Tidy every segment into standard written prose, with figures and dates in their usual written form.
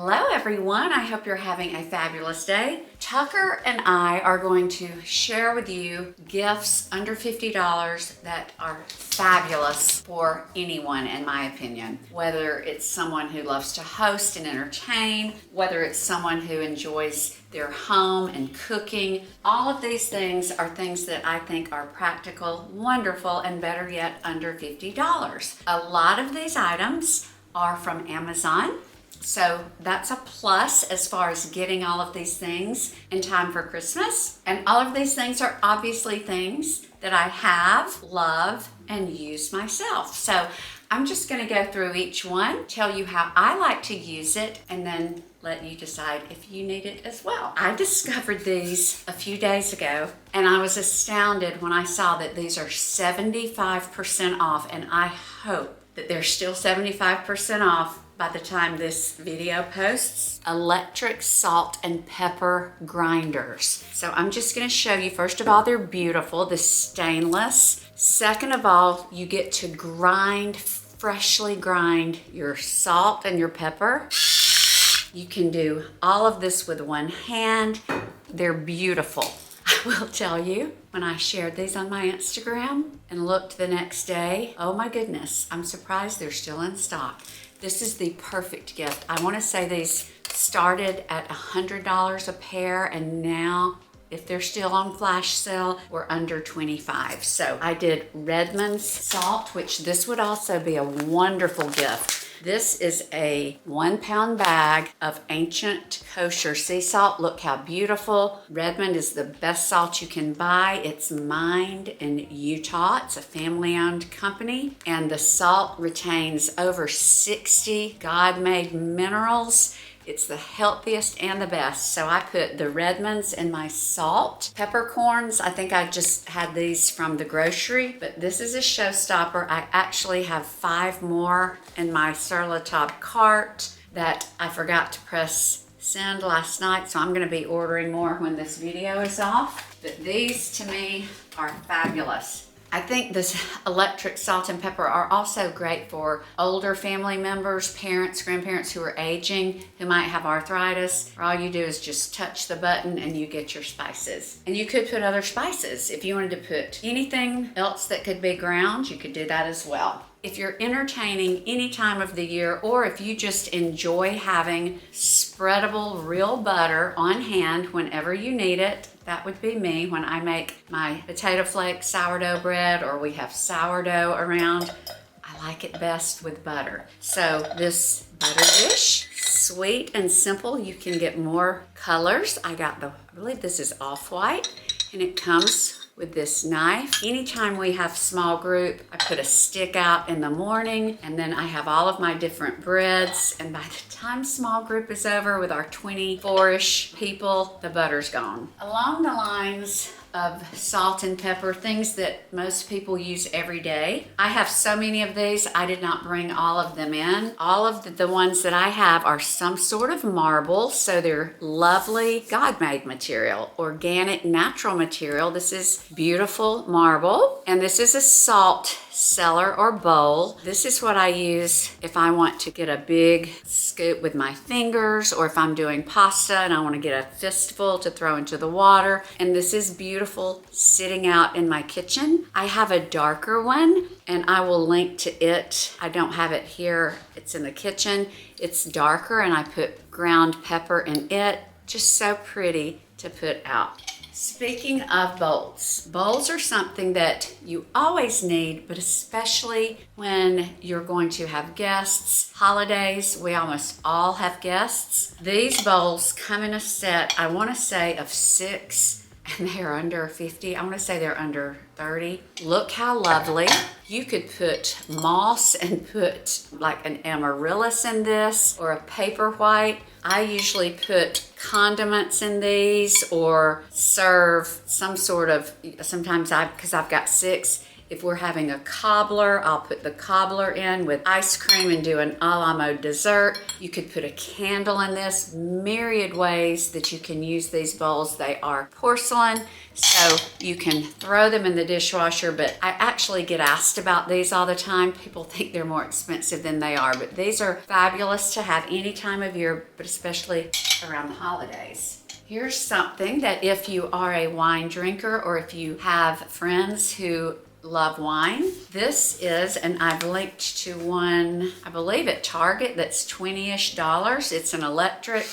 Hello everyone, I hope you're having a fabulous day. Tucker and I are going to share with you gifts under $50 that are fabulous for anyone, in my opinion. Whether it's someone who loves to host and entertain, whether it's someone who enjoys their home and cooking, all of these things are things that I think are practical, wonderful, and better yet, under $50. A lot of these items are from Amazon. So that's a plus as far as getting all of these things in time for Christmas. And all of these things are obviously things that I have, love, and use myself. So I'm just going to go through each one, tell you how I like to use it, and then let you decide if you need it as well. I discovered these a few days ago, and I was astounded when I saw that these are 75% off, and I hope that they're still 75% off by the time this video posts. Electric salt and pepper grinders. So I'm just gonna show you, first of all, they're beautiful, the stainless. Second of all, you get to freshly grind your salt and your pepper. You can do all of this with one hand. They're beautiful. I will tell you, when I shared these on my Instagram and looked the next day, oh my goodness, I'm surprised they're still in stock. This is the perfect gift. I want to say these started at $100 a pair, and now, if they're still on flash sale, we're under $25. So I did Redmond's salt, which this would also be a wonderful gift. This is a 1 pound bag of ancient kosher sea salt. Look how beautiful. Redmond is the best salt you can buy. It's mined in Utah. It's a family-owned company, and the salt retains over 60 God-made minerals. It's the healthiest and the best. So I put the Redmonds in my salt. Peppercorns, I think I just had these from the grocery, but this is a showstopper. I actually have 5 more in my Cellar top cart that I forgot to press send last night, so I'm gonna be ordering more when this video is off. But these to me are fabulous. I think this electric salt and pepper are also great for older family members, parents, grandparents who are aging, who might have arthritis. All you do is just touch the button and you get your spices. And you could put other spices. If you wanted to put anything else that could be ground, you could do that as well. If you're entertaining any time of the year, or if you just enjoy having spreadable real butter on hand whenever you need it, that would be me when I make my potato flake sourdough bread, or we have sourdough around. I like it best with butter. So this butter dish, sweet and simple. You can get more colors. I believe this is off-white, and it comes with this knife. Anytime we have small group, I put a stick out in the morning, and then I have all of my different breads, and by the time small group is over with our 24-ish people, the butter's gone. Along the lines of salt and pepper, things that most people use every day. I have so many of these, I did not bring all of them in. All of the ones that I have are some sort of marble, so they're lovely God-made material, organic, natural material. This is beautiful marble, and this is a salt cellar or bowl. This is what I use if I want to get a big scoop with my fingers, or if I'm doing pasta and I want to get a fistful to throw into the water. And this is beautiful sitting out in my kitchen. I have a darker one, and I will link to it. I don't have it here. It's in the kitchen. It's darker, and I put ground pepper in it. Just so pretty to put out. Speaking of bowls are something that you always need, but especially when you're going to have guests, holidays, we almost all have guests. These bowls come in a set, I want to say, of 6, and they're under 50. I want to say they're under 30. Look how lovely. You could put moss and put like an amaryllis in this, or a paper white. I usually put condiments in these, or serve some sort of, sometimes because I've got 6, If we're having a cobbler, I'll put the cobbler in with ice cream and do an a la mode dessert. You could put a candle in this. Myriad ways that you can use these bowls. They are porcelain, so you can throw them in the dishwasher, but I actually get asked about these all the time. People think they're more expensive than they are, but these are fabulous to have any time of year, but especially around the holidays. Here's something that if you are a wine drinker or if you have friends who love wine, this is, and I've linked to one, I believe at Target, that's $20-ish. It's an electric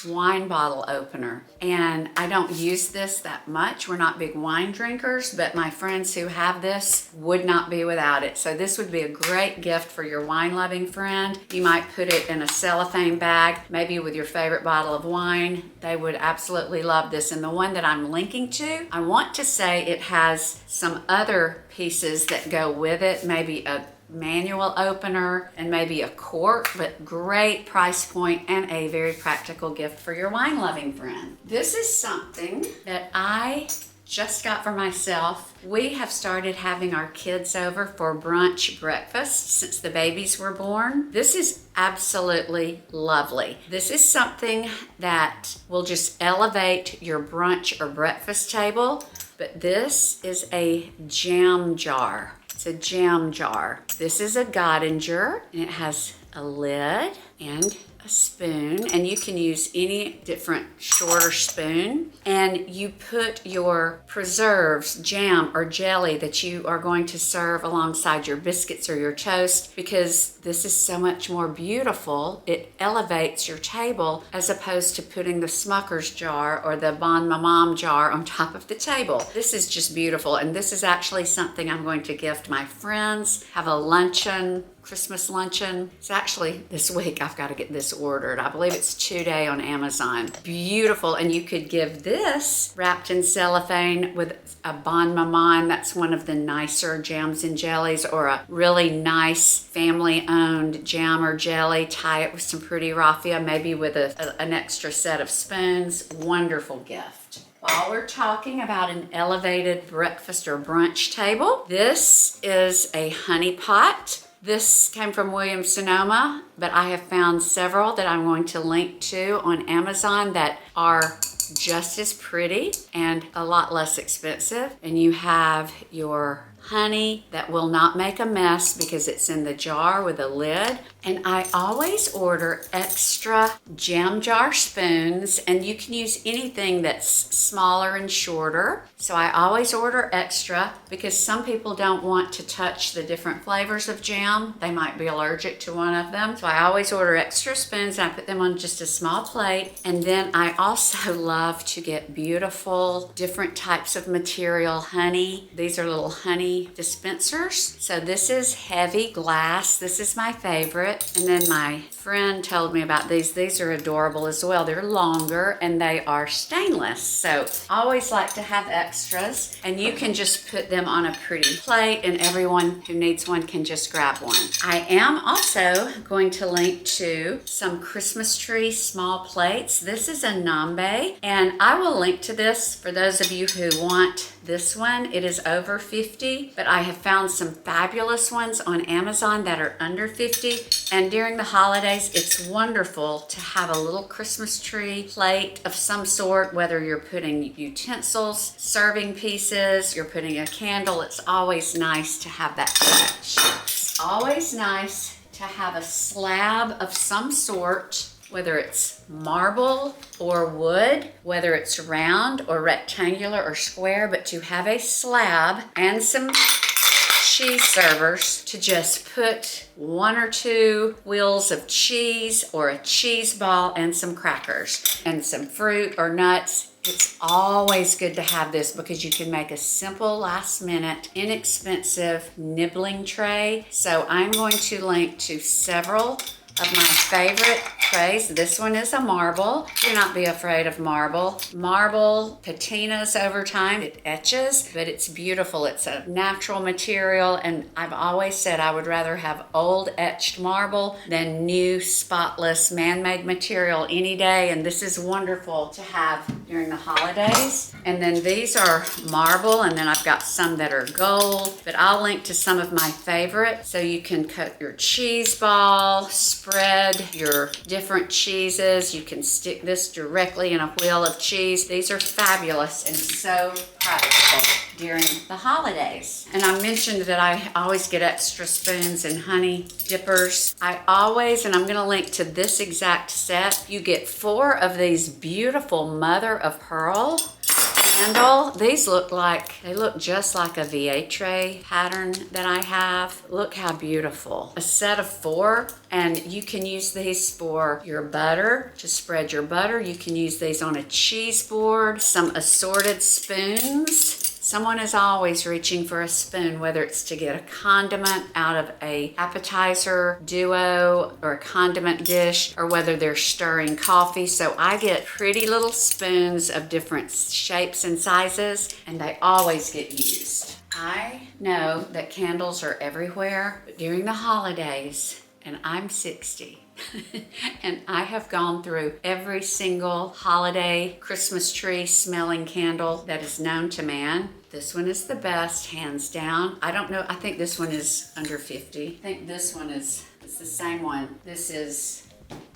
wine bottle opener, and I don't use this that much. We're not big wine drinkers, but my friends who have this would not be without it. So this would be a great gift for your wine loving friend. You might put it in a cellophane bag, maybe with your favorite bottle of wine. They would absolutely love this. And the one that I'm linking to, I want to say it has some other pieces that go with it, maybe a manual opener and maybe a cork, but great price point and a very practical gift for your wine loving friend. This is something that I just got for myself. We have started having our kids over for brunch breakfast since the babies were born. This is absolutely lovely. This is something that will just elevate your brunch or breakfast table, but this is a jam jar. It's a jam jar. This is a Godinger, and it has a lid and a spoon, and you can use any different shorter spoon, and you put your preserves, jam or jelly that you are going to serve alongside your biscuits or your toast, because this is so much more beautiful. It elevates your table as opposed to putting the Smucker's jar or the Bon Maman jar on top of the table. This is just beautiful, and this is actually something I'm going to gift my friends. Have a luncheon, Christmas luncheon. It's actually this week I've got to get this ordered. I believe it's 2-day on Amazon. Beautiful, and you could give this wrapped in cellophane with a Bon Maman. That's one of the nicer jams and jellies, or a really nice family-owned jam or jelly. Tie it with some pretty raffia, maybe with an extra set of spoons. Wonderful gift. While we're talking about an elevated breakfast or brunch table, this is a honey pot. This came from Sonoma, but I have found several that I'm going to link to on Amazon that are just as pretty and a lot less expensive. And you have your honey that will not make a mess because it's in the jar with a lid. And I always order extra jam jar spoons, and you can use anything that's smaller and shorter. So I always order extra because some people don't want to touch the different flavors of jam. They might be allergic to one of them. So I always order extra spoons, and I put them on just a small plate. And then I also love to get beautiful different types of material honey. These are little honey dispensers. So this is heavy glass. This is my favorite. And then my friend told me about these. These are adorable as well. They're longer and they are stainless. So I always like to have extras, and you can just put them on a pretty plate and everyone who needs one can just grab one. I am also going to link to some Christmas tree small plates. This is a Nambe, and I will link to this for those of you who want this one. It is over 50, but I have found some fabulous ones on Amazon that are under 50. And during the holidays, it's wonderful to have a little Christmas tree plate of some sort, whether you're putting utensils, serving pieces, you're putting a candle. It's always nice to have that touch. It's always nice to have a slab of some sort, whether it's marble or wood, whether it's round or rectangular or square, but to have a slab and some cheese servers to just put 1 or 2 wheels of cheese or a cheese ball and some crackers and some fruit or nuts. It's always good to have this because you can make a simple, last-minute, inexpensive nibbling tray. So I'm going to link to several of my favorite trays. This one is a marble. Do not be afraid of marble. Marble patinas over time. It etches, but it's beautiful. It's a natural material, and I've always said I would rather have old etched marble than new spotless man-made material any day, and this is wonderful to have during the holidays. And then these are marble, and then I've got some that are gold, but I'll link to some of my favorites so you can cut your cheese ball, spread your different cheeses. You can stick this directly in a wheel of cheese. These are fabulous and so practical during the holidays. And I mentioned that I always get extra spoons and honey dippers. I always, and I'm going to link to this exact set, you get 4 of these beautiful mother of pearl candle. These look just like a V8 tray pattern that I have. Look how beautiful. A set of 4, and you can use these for your butter, to spread your butter. You can use these on a cheese board, some assorted spoons. Someone is always reaching for a spoon, whether it's to get a condiment out of a appetizer duo or a condiment dish, or whether they're stirring coffee. So I get pretty little spoons of different shapes and sizes, and they always get used. I know that candles are everywhere, but during the holidays, and I'm 60, and I have gone through every single holiday Christmas tree smelling candle that is known to man. This one is the best, hands down. I don't know, I think this one is under 50. I think this one it's the same one. This is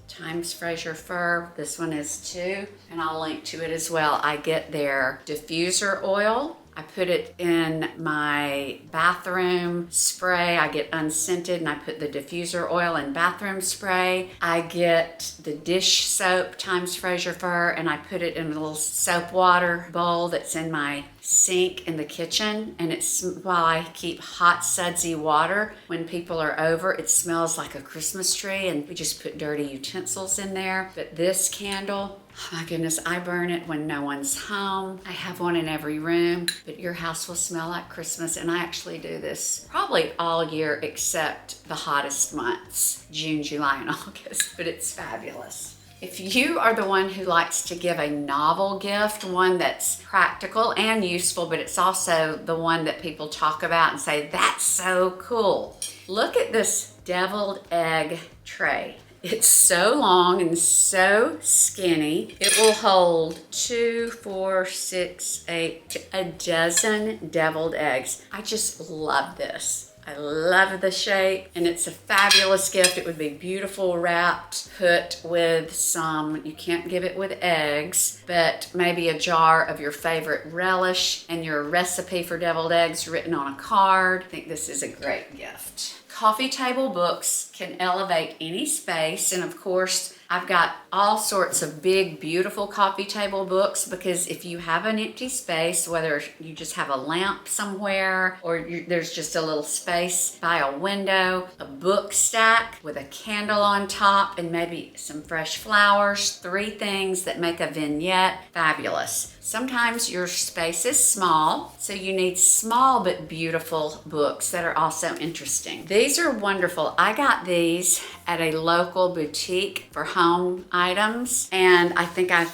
Times Fraser Fir. This one is too, and I'll link to it as well. I get their diffuser oil. I put it in my bathroom spray. I get unscented and I put the diffuser oil in bathroom spray. I get the dish soap, Times Fraser Fir, and I put it in a little soap water bowl that's in my sink in the kitchen, and it's while I keep hot sudsy water when people are over. It smells like a Christmas tree, and we just put dirty utensils in there. But this candle, oh my goodness, I burn it when no one's home. I have one in every room, but your house will smell like Christmas. And I actually do this probably all year except the hottest months, June, July, and August, but it's fabulous. If you are the one who likes to give a novel gift, one that's practical and useful, but it's also the one that people talk about and say, that's so cool. Look at this deviled egg tray. It's so long and so skinny. It will hold 2, 4, 6, 8, a dozen deviled eggs. I just love this. I love the shape, and it's a fabulous gift. It would be beautiful wrapped, put with some, you can't give it with eggs, but maybe a jar of your favorite relish and your recipe for deviled eggs written on a card. I think this is a great gift. Coffee table books can elevate any space, and of course, I've got all sorts of big, beautiful coffee table books, because if you have an empty space, whether you just have a lamp somewhere or there's just a little space by a window, a book stack with a candle on top and maybe some fresh flowers, 3 things that make a vignette, fabulous. Sometimes your space is small, so you need small but beautiful books that are also interesting. These are wonderful. I got these at a local boutique for home items, and I think I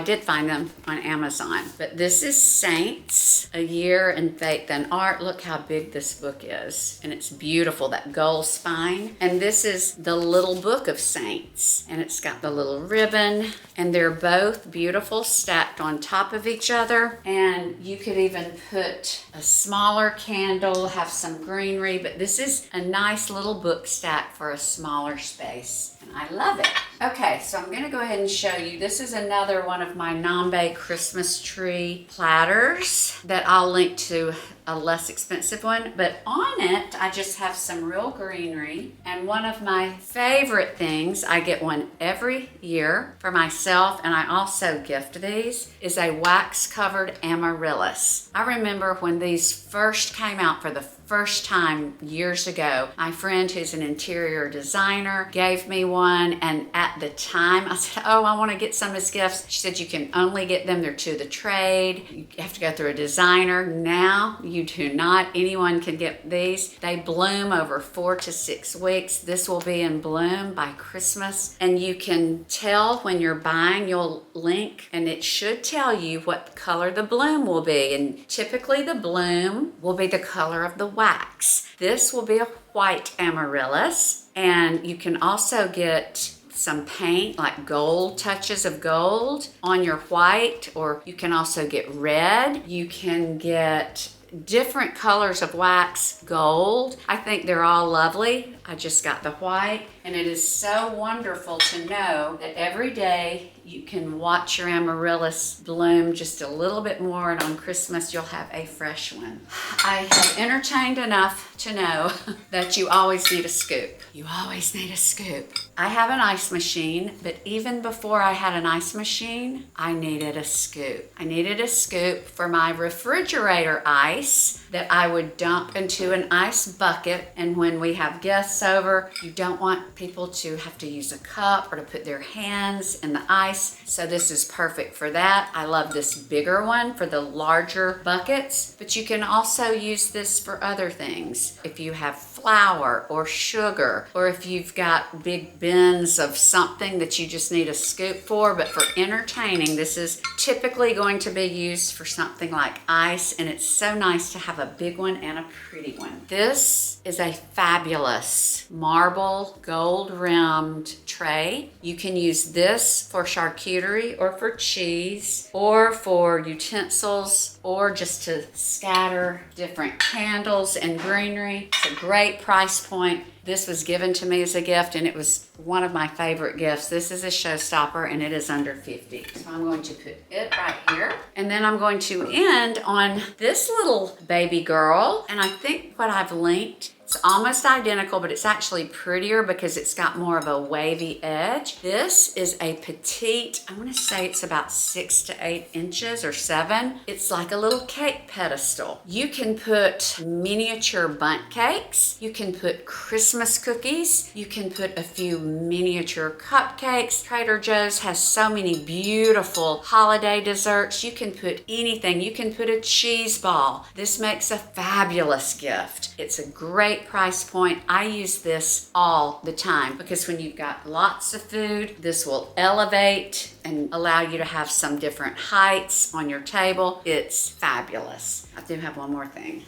did find them on Amazon. But this is Saints, A Year in Faith and Art. Look how big this book is, and it's beautiful, that gold spine. And this is the little book of Saints, and it's got the little ribbon, and they're both beautiful, stacked on top of each other. And you could even put a smaller candle, have some greenery, but this is a nice little book stack for a smaller space, and I love it. Okay, so I'm gonna go ahead and show you. This is another one of my Nambe Christmas tree platters that I'll link to a less expensive one, but on it I just have some real greenery. And one of my favorite things, I get one every year for myself, and I also gift these, is a wax covered amaryllis. I remember when these first came out for the first time years ago, my friend who's an interior designer gave me one, and at the time I said, oh, I want to get some as gifts. She said, you can only get them, they're to the trade, you have to go through a designer. Now You do not. Anyone can get these. They bloom over 4 to 6 weeks. This will be in bloom by Christmas. And you can tell when you're buying, you'll link, and it should tell you what color the bloom will be. And typically the bloom will be the color of the wax. This will be a white amaryllis. And you can also get some paint, like gold, touches of gold on your white, or you can also get red. You can get different colors of wax, gold. I think they're all lovely. I just got the white, and it is so wonderful to know that every day you can watch your amaryllis bloom just a little bit more, and on Christmas you'll have a fresh one. I have entertained enough to know that you always need a scoop. You always need a scoop. I have an ice machine, but even before I had an ice machine, I needed a scoop. I needed a scoop for my refrigerator ice that I would dump into an ice bucket, and when we have guests over, you don't want people to have to use a cup or to put their hands in the ice, so this is perfect for that. I love this bigger one for the larger buckets, but you can also use this for other things. If you have flour or sugar, or if you've got big bins of something that you just need a scoop for, but for entertaining, this is typically going to be used for something like ice, and it's so nice to have a big one and a pretty one. This is a fabulous marble gold rimmed tray. You can use this for charcuterie or for cheese or for utensils or just to scatter different candles and greenery. It's a great price point. This was given to me as a gift, and it was one of my favorite gifts. This is a showstopper, and it is under 50. So I'm going to put it right here. And then I'm going to end on this little baby girl. And I think what I've linked, it's almost identical, but it's actually prettier because it's got more of a wavy edge. This is a petite, I want to say it's about 6 to 8 inches or 7. It's like a little cake pedestal. You can put miniature bundt cakes. You can put Christmas cookies. You can put a few miniature cupcakes. Trader Joe's has so many beautiful holiday desserts. You can put anything. You can put a cheese ball. This makes a fabulous gift. It's a great price point. I use this all the time because when you've got lots of food, this will elevate and allow you to have some different heights on your table. It's fabulous. I do have one more thing.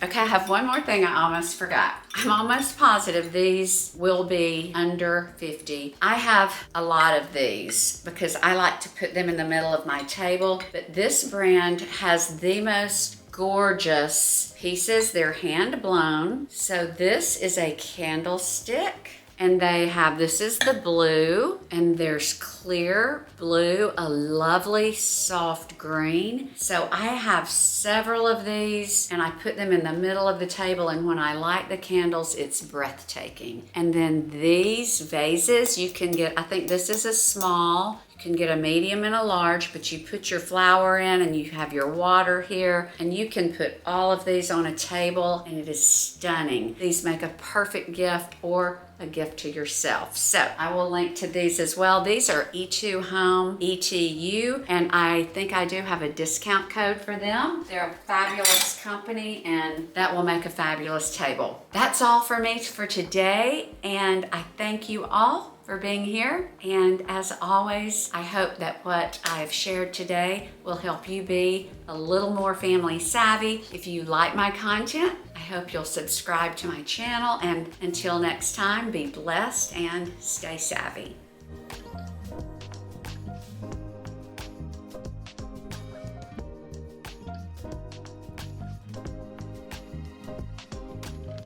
Okay, I have one more thing I almost forgot. I'm almost positive these will be under 50. I have a lot of these because I like to put them in the middle of my table, but this brand has the most gorgeous pieces. They're hand blown. So this is a candlestick, and they have, this is the blue, and there's clear blue, a lovely soft green. So I have several of these, and I put them in the middle of the table, and when I light the candles, it's breathtaking. And then these vases, you can get, I think this is a small, you can get a medium and a large, but you put your flour in and you have your water here, and you can put all of these on a table, and it is stunning. These make a perfect gift or a gift to yourself. So I will link to these as well. These are ETÚHOME, ETU, and I think I do have a discount code for them. They're a fabulous company, and that will make a fabulous table. That's all for me for today, and I thank you all for being here. And as always, I hope that what I've shared today will help you be a little more family savvy. If you like my content, I hope you'll subscribe to my channel. And until next time, be blessed and stay savvy.